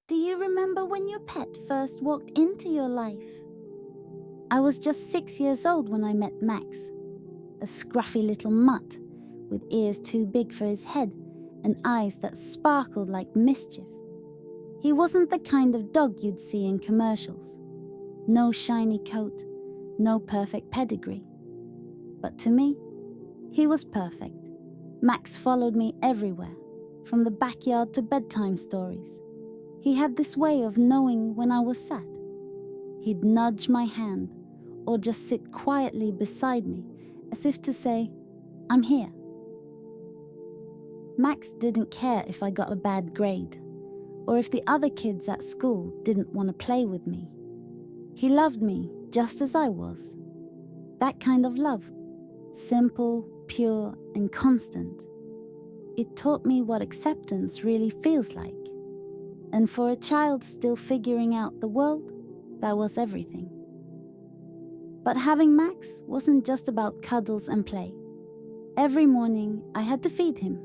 Do you remember when your pet first walked into your life? I was just 6 years old when I met Max, a scruffy little mutt with ears too big for his head and eyes that sparkled like mischief. He wasn't the kind of dog you'd see in commercials. No shiny coat, no perfect pedigree. But to me, he was perfect. Max followed me everywhere, from the backyard to bedtime stories. He had this way of knowing when I was sad. He'd nudge my hand or just sit quietly beside me as if to say, "I'm here." Max didn't care if I got a bad grade or if the other kids at school didn't want to play with me. He loved me just as I was. That kind of love, simple, pure, and constant. It taught me what acceptance really feels like. And for a child still figuring out the world, that was everything. But having Max wasn't just about cuddles and play. Every morning, I had to feed him.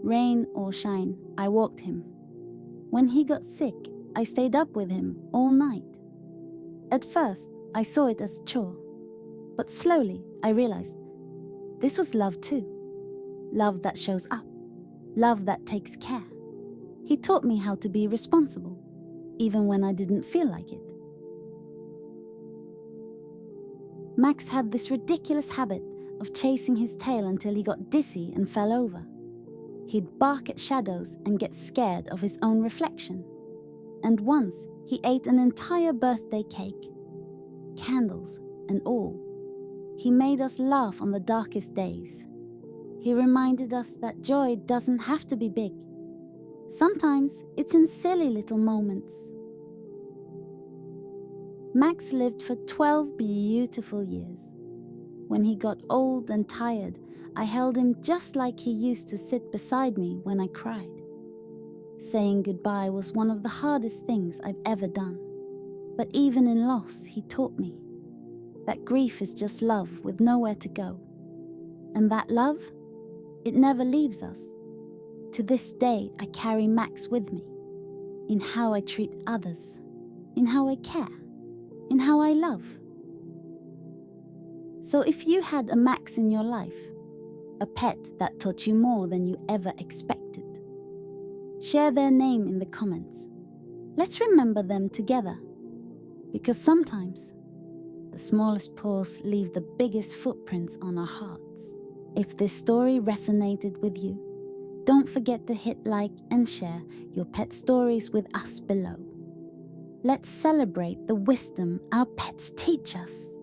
Rain or shine, I walked him. When he got sick, I stayed up with him all night. At first, I saw it as a chore. But slowly, I realized this was love too. Love that shows up. Love that takes care. He taught me how to be responsible, even when I didn't feel like it. Max had this ridiculous habit of chasing his tail until he got dizzy and fell over. He'd bark at shadows and get scared of his own reflection. And once, he ate an entire birthday cake, candles and all. He made us laugh on the darkest days. He reminded us that joy doesn't have to be big. Sometimes it's in silly little moments. Max lived for 12 beautiful years. When he got old and tired, I held him just like he used to sit beside me when I cried. Saying goodbye was one of the hardest things I've ever done. But even in loss, he taught me that grief is just love with nowhere to go. And that love, it never leaves us. To this day, I carry Max with me, in how I treat others, in how I care, in how I love. So if you had a Max in your life, a pet that taught you more than you ever expected, share their name in the comments. Let's remember them together, because sometimes the smallest paws leave the biggest footprints on our hearts. If this story resonated with you, don't forget to hit like and share your pet stories with us below. Let's celebrate the wisdom our pets teach us.